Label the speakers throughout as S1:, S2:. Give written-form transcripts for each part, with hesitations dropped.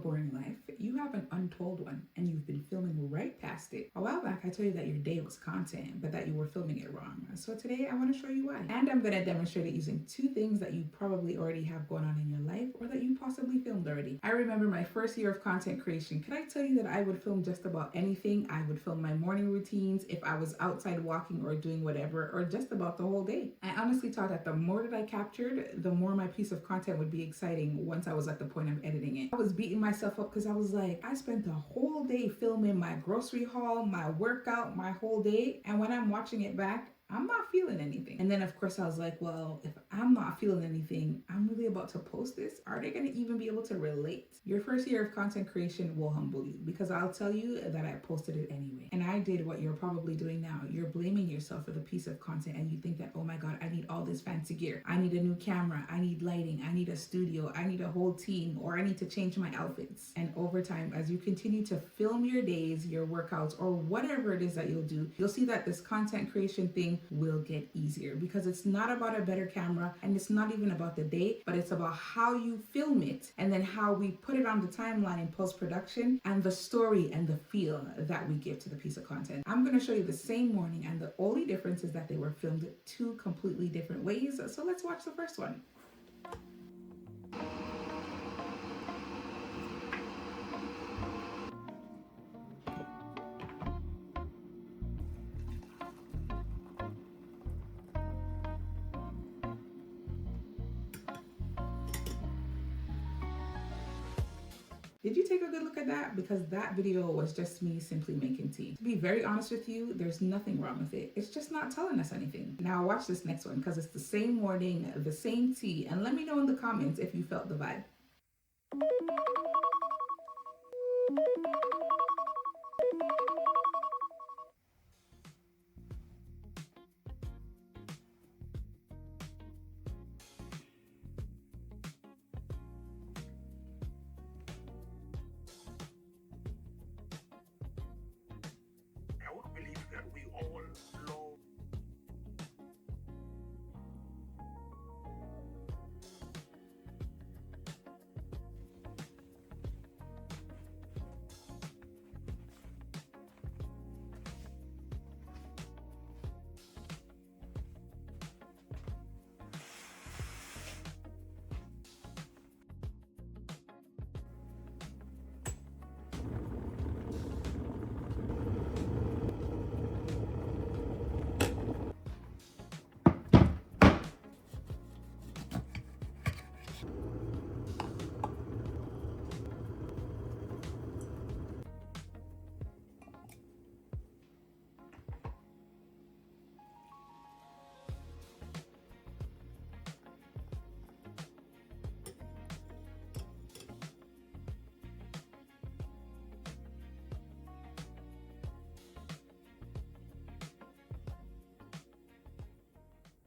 S1: boring life, you have an untold one and you've been filming right past it. A while back, I told you that your day was content, but that you were filming it wrong. So today, I want to show you why. And I'm going to demonstrate it using two things that you probably already have going on in your life or that you possibly filmed already. I remember my first year of content creation. Can I tell you that I would film just about anything? I would film my morning routines if I was outside walking or doing whatever, or just about the whole day. I honestly thought that the more that I captured, the more my piece of content would be exciting once I was at the point of editing it. I was beating myself up because I was like, I spent the whole day filming my grocery haul, my workout, my whole day, and when I'm watching it back, I'm not feeling anything. And then of course I was like, well, if I'm not feeling anything, I'm really about to post this. Are they gonna even be able to relate? Your first year of content creation will humble you, because I'll tell you that I posted it anyway. And I did what you're probably doing now. You're blaming yourself for the piece of content and you think that, oh my God, I need all this fancy gear. I need a new camera, I need lighting, I need a studio, I need a whole team, or I need to change my outfits. And over time, as you continue to film your days, your workouts, or whatever it is that you'll do, you'll see that this content creation thing will get easier, because it's not about a better camera and it's not even about the day, but it's about how you film it and then how we put it on the timeline in post-production and the story and the feel that we give to the piece of content. I'm going to show you the same morning, and the only difference is that they were filmed two completely different ways. So let's watch the first one. Did you take a good look at that? Because that video was just me simply making tea. To be very honest with you, there's nothing wrong with it. It's just not telling us anything. Now watch this next one, because it's the same morning, the same tea, and let me know in the comments if you felt the vibe.
S2: I would believe that we all love.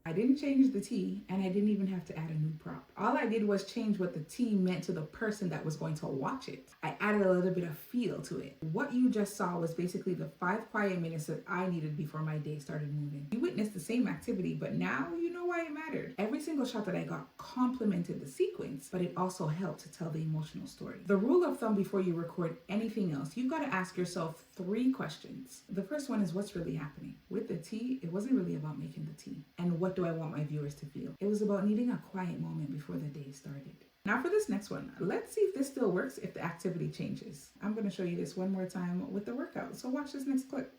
S1: I didn't change the tea, and I didn't even have to add a new prop. All I did was change what the tea meant to the person that was going to watch it. I added a little bit of feel to it. What you just saw was basically the 5 quiet minutes that I needed before my day started moving. You witnessed the same activity, but now you know why it mattered. Every single shot that I got complemented the sequence, but it also helped to tell the emotional story. The rule of thumb before you record anything else, you've got to ask yourself 3 questions. The first one is, what's really happening? With the tea, it wasn't really about making the tea. And what do I want my viewers to feel? It was about needing a quiet moment before the day started. Now for this next one, let's see if this still works if the activity changes. I'm going to show you this one more time with the workout. So watch this next clip.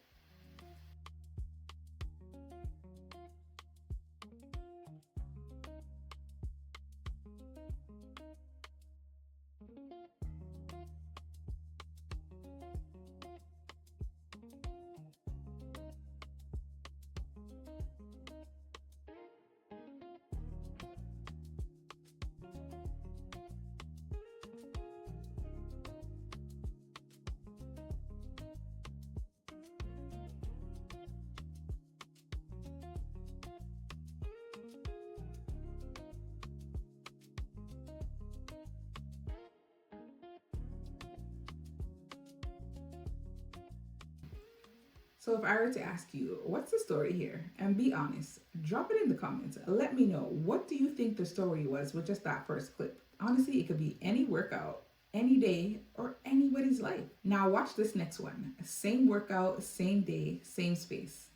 S1: So if I were to ask you, what's the story here? And be honest, drop it in the comments. Let me know, what do you think the story was with just that first clip? Honestly, it could be any workout, any day, or anybody's life. Now, watch this next one. Same workout, same day, same space.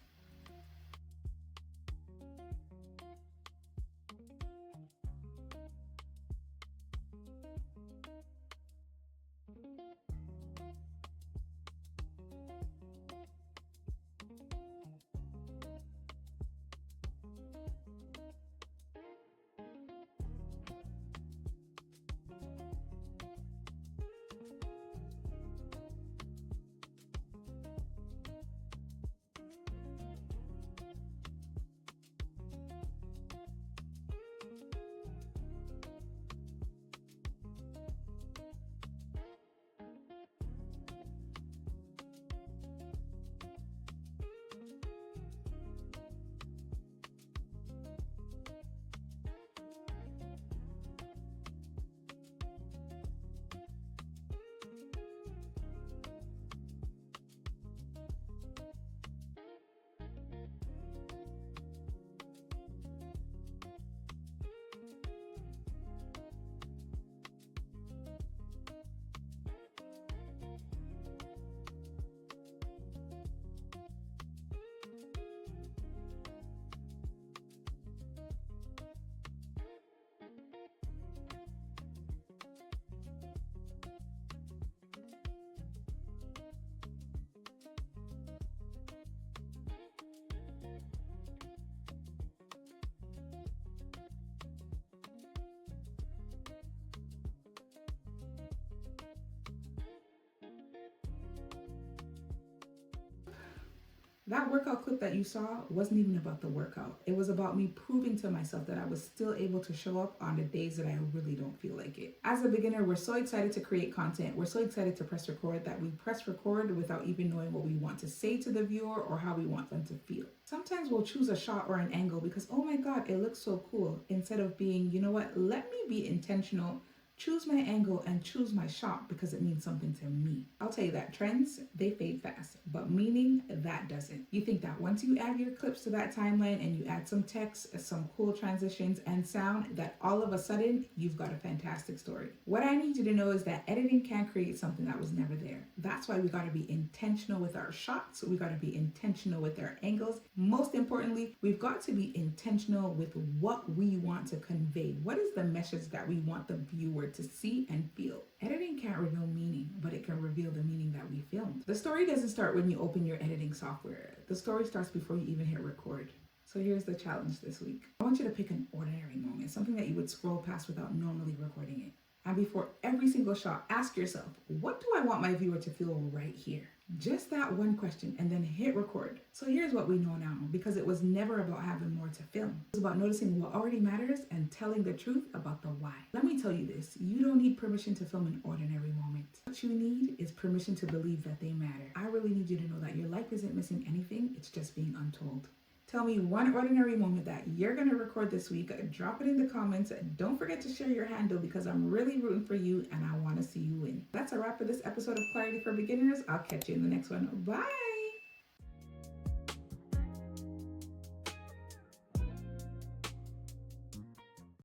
S1: That workout clip that you saw wasn't even about the workout. It was about me proving to myself that I was still able to show up on the days that I really don't feel like it. As a beginner, we're so excited to create content. We're so excited to press record that we press record without even knowing what we want to say to the viewer or how we want them to feel. Sometimes we'll choose a shot or an angle because, oh my God, it looks so cool. Instead of being, you know what, let me be intentional, choose my angle and choose my shot because it means something to me. I'll tell you that trends, they fade fast, but meaning, that doesn't. You think that once you add your clips to that timeline and you add some text, some cool transitions and sound, that all of a sudden you've got a fantastic story. What I need you to know is that editing can create something that was never there. That's why we gotta be intentional with our shots. We gotta be intentional with our angles. Most importantly, we've got to be intentional with what we want to convey. What is the message that we want the viewer to see and feel? Editing can't reveal meaning, but it can reveal the meaning that we filmed. The story doesn't start when you open your editing software. The story starts before you even hit record. So here's the challenge this week. I want you to pick an ordinary moment, something that you would scroll past without normally recording it. And before every single shot, ask yourself, what do I want my viewer to feel right here? Just that one question, and then hit record. So here's what we know now, because it was never about having more to film. It was about noticing what already matters and telling the truth about the why. Let me tell you this, you don't need permission to film an ordinary moment. What you need is permission to believe that they matter. I really need you to know that your life isn't missing anything, it's just being untold. Tell me one ordinary moment that you're going to record this week. Drop it in the comments. Don't forget to share your handle because I'm really rooting for you and I want to see you win. That's a wrap for this episode of Clarity for Beginners. I'll catch you in the next one. Bye.